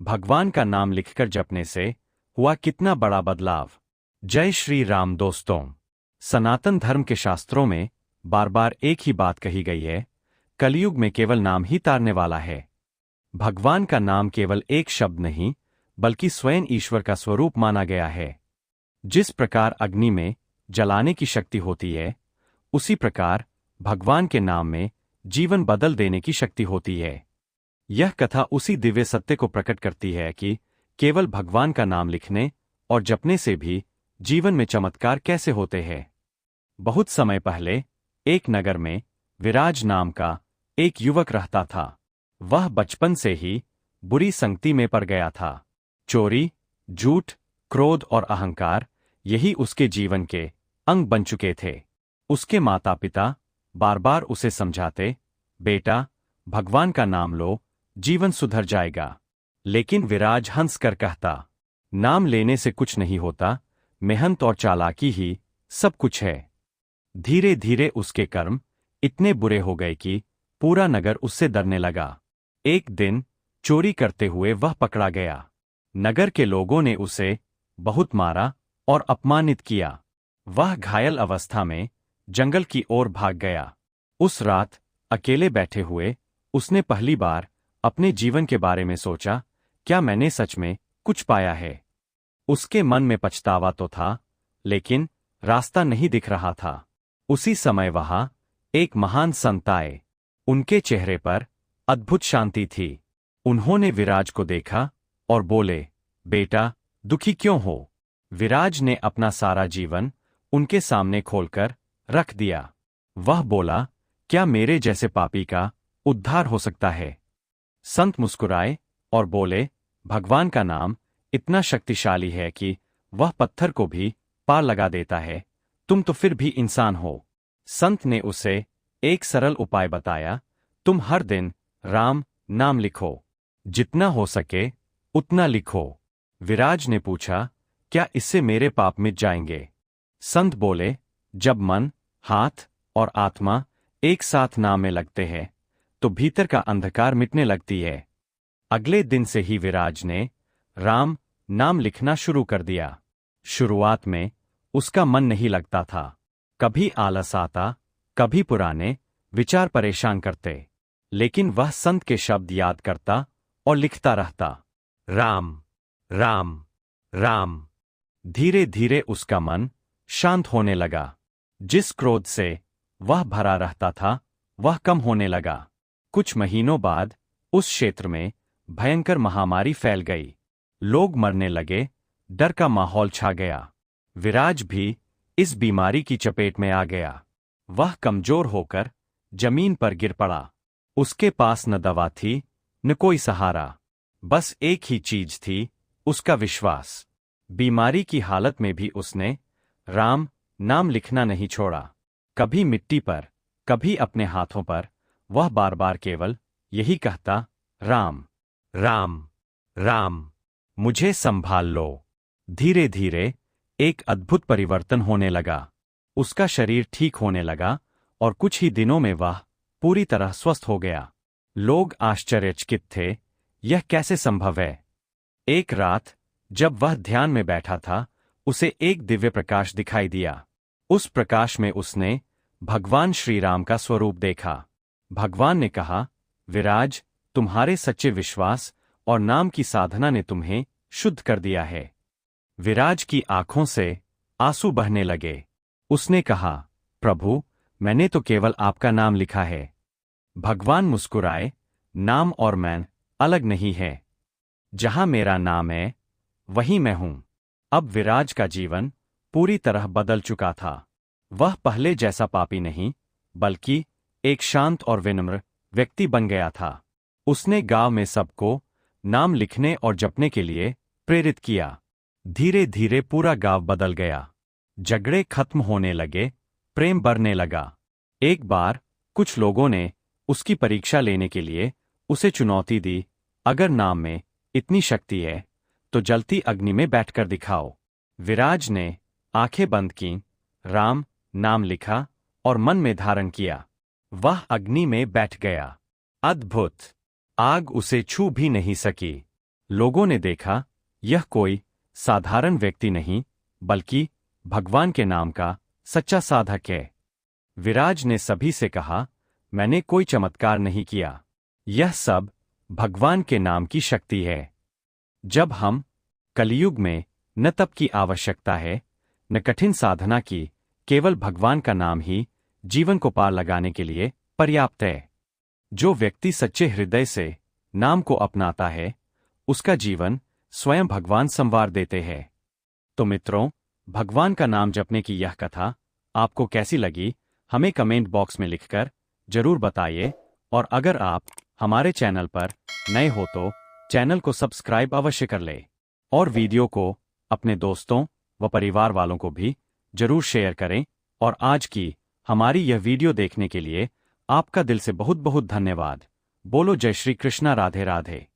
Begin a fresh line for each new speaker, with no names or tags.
भगवान का नाम लिखकर जपने से हुआ कितना बड़ा बदलाव। जय श्री राम दोस्तों। सनातन धर्म के शास्त्रों में बार बार एक ही बात कही गई है, कलयुग में केवल नाम ही तारने वाला है। भगवान का नाम केवल एक शब्द नहीं, बल्कि स्वयं ईश्वर का स्वरूप माना गया है। जिस प्रकार अग्नि में जलाने की शक्ति होती है, उसी प्रकार भगवान के नाम में जीवन बदल देने की शक्ति होती है। यह कथा उसी दिव्य सत्य को प्रकट करती है कि केवल भगवान का नाम लिखने और जपने से भी जीवन में चमत्कार कैसे होते हैं। बहुत समय पहले एक नगर में विराज नाम का एक युवक रहता था। वह बचपन से ही बुरी संगति में पड़ गया था। चोरी, झूठ, क्रोध और अहंकार यही उसके जीवन के अंग बन चुके थे। उसके माता पिता बार बार उसे समझाते, बेटा भगवान का नाम लो, जीवन सुधर जाएगा। लेकिन विराज हंस कर कहता, नाम लेने से कुछ नहीं होता, मेहनत और चालाकी ही सब कुछ है। धीरे धीरे उसके कर्म इतने बुरे हो गए कि पूरा नगर उससे डरने लगा। एक दिन चोरी करते हुए वह पकड़ा गया। नगर के लोगों ने उसे बहुत मारा और अपमानित किया। वह घायल अवस्था में जंगल की ओर भाग गया। उस रात अकेले बैठे हुए उसने पहली बार अपने जीवन के बारे में सोचा, क्या मैंने सच में कुछ पाया है? उसके मन में पछतावा तो था, लेकिन रास्ता नहीं दिख रहा था। उसी समय वहां एक महान संत आए। उनके चेहरे पर अद्भुत शांति थी। उन्होंने विराज को देखा और बोले, बेटा दुखी क्यों हो? विराज ने अपना सारा जीवन उनके सामने खोलकर रख दिया। वह बोला, क्या मेरे जैसे पापी का उद्धार हो सकता है? संत मुस्कुराए और बोले, भगवान का नाम इतना शक्तिशाली है कि वह पत्थर को भी पार लगा देता है। तुम तो फिर भी इंसान हो। संत ने उसे एक सरल उपाय बताया, तुम हर दिन राम नाम लिखो, जितना हो सके उतना लिखो। विराज ने पूछा, क्या इससे मेरे पाप मिट जाएंगे? संत बोले, जब मन, हाथ और आत्मा एक साथ नाम में लगते हैं तो भीतर का अंधकार मिटने लगती है। अगले दिन से ही विराज ने राम नाम लिखना शुरू कर दिया। शुरुआत में उसका मन नहीं लगता था। कभी आलस आता, कभी पुराने विचार परेशान करते, लेकिन वह संत के शब्द याद करता और लिखता रहता, राम राम राम। धीरे धीरे उसका मन शांत होने लगा। जिस क्रोध से वह भरा रहता था वह कम होने लगा। कुछ महीनों बाद उस क्षेत्र में भयंकर महामारी फैल गई। लोग मरने लगे, डर का माहौल छा गया। विराज भी इस बीमारी की चपेट में आ गया। वह कमजोर होकर जमीन पर गिर पड़ा। उसके पास न दवा थी, न कोई सहारा। बस एक ही चीज थी, उसका विश्वास। बीमारी की हालत में भी उसने राम नाम लिखना नहीं छोड़ा। कभी मिट्टी पर, कभी अपने हाथों पर वह बार बार केवल यही कहता, राम राम राम, मुझे संभाल लो। धीरे धीरे एक अद्भुत परिवर्तन होने लगा। उसका शरीर ठीक होने लगा और कुछ ही दिनों में वह पूरी तरह स्वस्थ हो गया। लोग आश्चर्यचकित थे, यह कैसे संभव है? एक रात जब वह ध्यान में बैठा था, उसे एक दिव्य प्रकाश दिखाई दिया। उस प्रकाश में उसने भगवान श्री राम का स्वरूप देखा। भगवान ने कहा, विराज, तुम्हारे सच्चे विश्वास और नाम की साधना ने तुम्हें शुद्ध कर दिया है। विराज की आंखों से आंसू बहने लगे। उसने कहा, प्रभु, मैंने तो केवल आपका नाम लिखा है। भगवान मुस्कुराए, नाम और मैं अलग नहीं है। जहां मेरा नाम है वहीं मैं हूं। अब विराज का जीवन पूरी तरह बदल चुका था। वह पहले जैसा पापी नहीं, बल्कि एक शांत और विनम्र व्यक्ति बन गया था। उसने गांव में सबको नाम लिखने और जपने के लिए प्रेरित किया। धीरे धीरे पूरा गांव बदल गया। झगड़े खत्म होने लगे, प्रेम बढ़ने लगा। एक बार कुछ लोगों ने उसकी परीक्षा लेने के लिए उसे चुनौती दी, अगर नाम में इतनी शक्ति है तो जलती अग्नि में बैठकर दिखाओ। विराज ने आंखें बंद कीं, राम नाम लिखा और मन में धारण किया। वह अग्नि में बैठ गया। अद्भुत! आग उसे छू भी नहीं सकी। लोगों ने देखा यह कोई साधारण व्यक्ति नहीं बल्कि भगवान के नाम का सच्चा साधक है। विराज ने सभी से कहा, मैंने कोई चमत्कार नहीं किया, यह सब भगवान के नाम की शक्ति है। जब हम कलियुग में न तप की आवश्यकता है न कठिन साधना की, केवल भगवान का नाम ही जीवन को पार लगाने के लिए पर्याप्त है। जो व्यक्ति सच्चे हृदय से नाम को अपनाता है उसका जीवन स्वयं भगवान संवार देते हैं। तो मित्रों, भगवान का नाम जपने की यह कथा आपको कैसी लगी हमें कमेंट बॉक्स में लिखकर जरूर बताइए। और अगर आप हमारे चैनल पर नए हो तो चैनल को सब्सक्राइब अवश्य कर ले और वीडियो को अपने दोस्तों व परिवार वालों को भी जरूर शेयर करें। और आज की हमारी यह वीडियो देखने के लिए आपका दिल से बहुत बहुत धन्यवाद। बोलो जय श्री कृष्णा, राधे राधे।